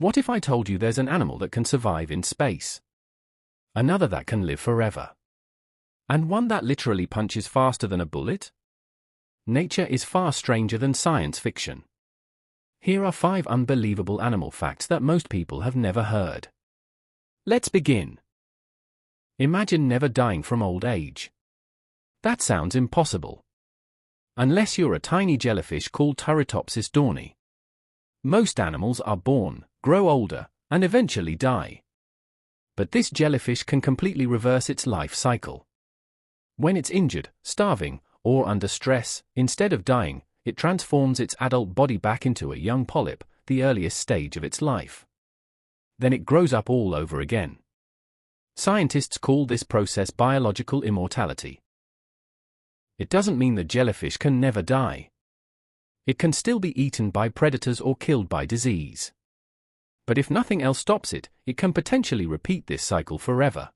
What if I told you there's an animal that can survive in space? Another that can live forever? And one that literally punches faster than a bullet? Nature is far stranger than science fiction. Here are 5 unbelievable animal facts that most people have never heard. Let's begin. Imagine never dying from old age. That sounds impossible. Unless you're a tiny jellyfish called Turritopsis dohrnii. Most animals are born, grow older, and eventually die. But this jellyfish can completely reverse its life cycle. When it's injured, starving, or under stress, instead of dying, it transforms its adult body back into a young polyp, the earliest stage of its life. Then it grows up all over again. Scientists call this process biological immortality. It doesn't mean the jellyfish can never die. It can still be eaten by predators or killed by disease. But if nothing else stops it, it can potentially repeat this cycle forever.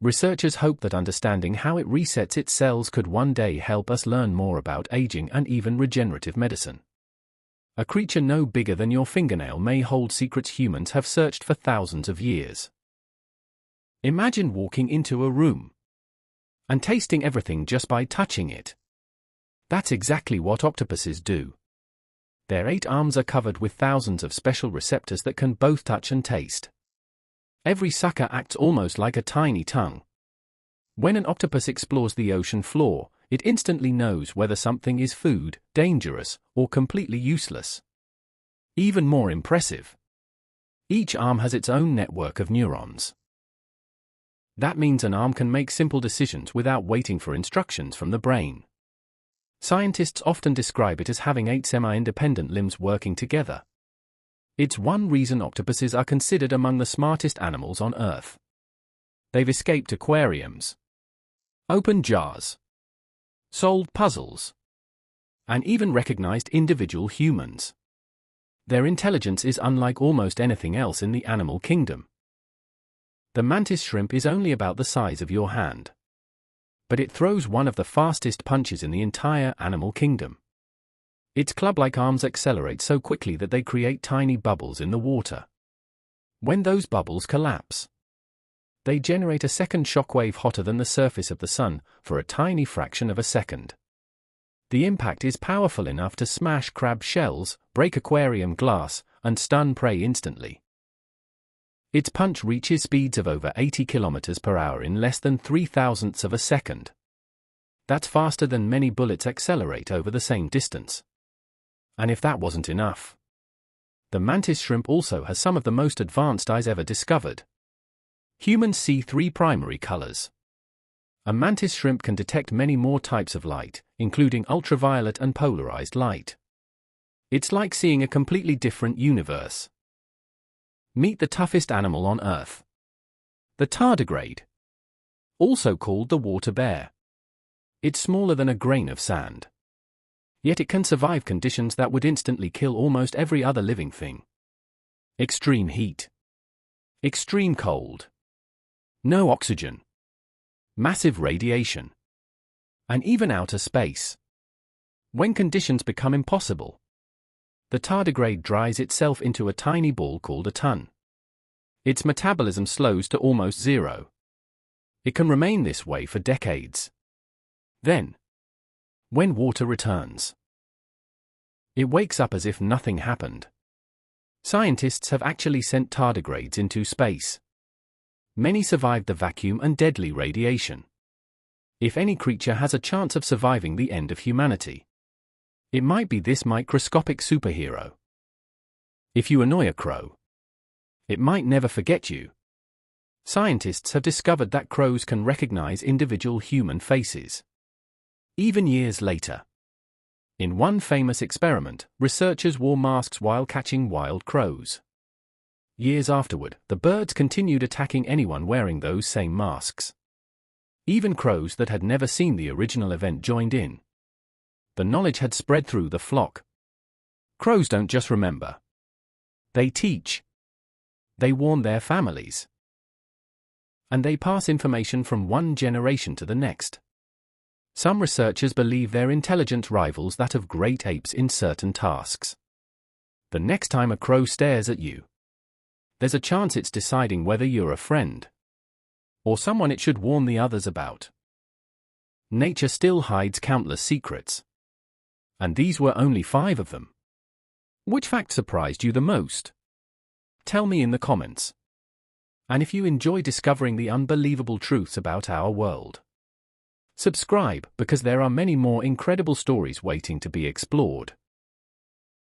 Researchers hope that understanding how it resets its cells could one day help us learn more about aging and even regenerative medicine. A creature no bigger than your fingernail may hold secrets humans have searched for thousands of years. Imagine walking into a room and tasting everything just by touching it. That's exactly what octopuses do. Their 8 arms are covered with thousands of special receptors that can both touch and taste. Every sucker acts almost like a tiny tongue. When an octopus explores the ocean floor, it instantly knows whether something is food, dangerous, or completely useless. Even more impressive, each arm has its own network of neurons. That means an arm can make simple decisions without waiting for instructions from the brain. Scientists often describe it as having 8 semi-independent limbs working together. It's one reason octopuses are considered among the smartest animals on Earth. They've escaped aquariums, opened jars, solved puzzles, and even recognized individual humans. Their intelligence is unlike almost anything else in the animal kingdom. The mantis shrimp is only about the size of your hand. But it throws one of the fastest punches in the entire animal kingdom. Its club-like arms accelerate so quickly that they create tiny bubbles in the water. When those bubbles collapse, they generate a second shockwave hotter than the surface of the sun for a tiny fraction of a second. The impact is powerful enough to smash crab shells, break aquarium glass, and stun prey instantly. Its punch reaches speeds of over 80 kilometers per hour in less than 0.003 of a second. That's faster than many bullets accelerate over the same distance. And if that wasn't enough, the mantis shrimp also has some of the most advanced eyes ever discovered. Humans see 3 primary colors. A mantis shrimp can detect many more types of light, including ultraviolet and polarized light. It's like seeing a completely different universe. Meet the toughest animal on Earth. The tardigrade, also called the water bear. It's smaller than a grain of sand. Yet it can survive conditions that would instantly kill almost every other living thing. Extreme heat, extreme cold, no oxygen, massive radiation, and even outer space. When conditions become impossible, the tardigrade dries itself into a tiny ball called a ton. Its metabolism slows to almost zero. It can remain this way for decades. Then, when water returns, it wakes up as if nothing happened. Scientists have actually sent tardigrades into space. Many survived the vacuum and deadly radiation. If any creature has a chance of surviving the end of humanity, it might be this microscopic superhero. If you annoy a crow, it might never forget you. Scientists have discovered that crows can recognize individual human faces, even years later. In one famous experiment, researchers wore masks while catching wild crows. Years afterward, the birds continued attacking anyone wearing those same masks. Even crows that had never seen the original event joined in. The knowledge had spread through the flock. Crows don't just remember. They teach. They warn their families. And they pass information from one generation to the next. Some researchers believe they're intelligent rivals that of great apes in certain tasks. The next time a crow stares at you, there's a chance it's deciding whether you're a friend or someone it should warn the others about. Nature still hides countless secrets. And these were only 5 of them. Which fact surprised you the most? Tell me in the comments. And if you enjoy discovering the unbelievable truths about our world, subscribe, because there are many more incredible stories waiting to be explored.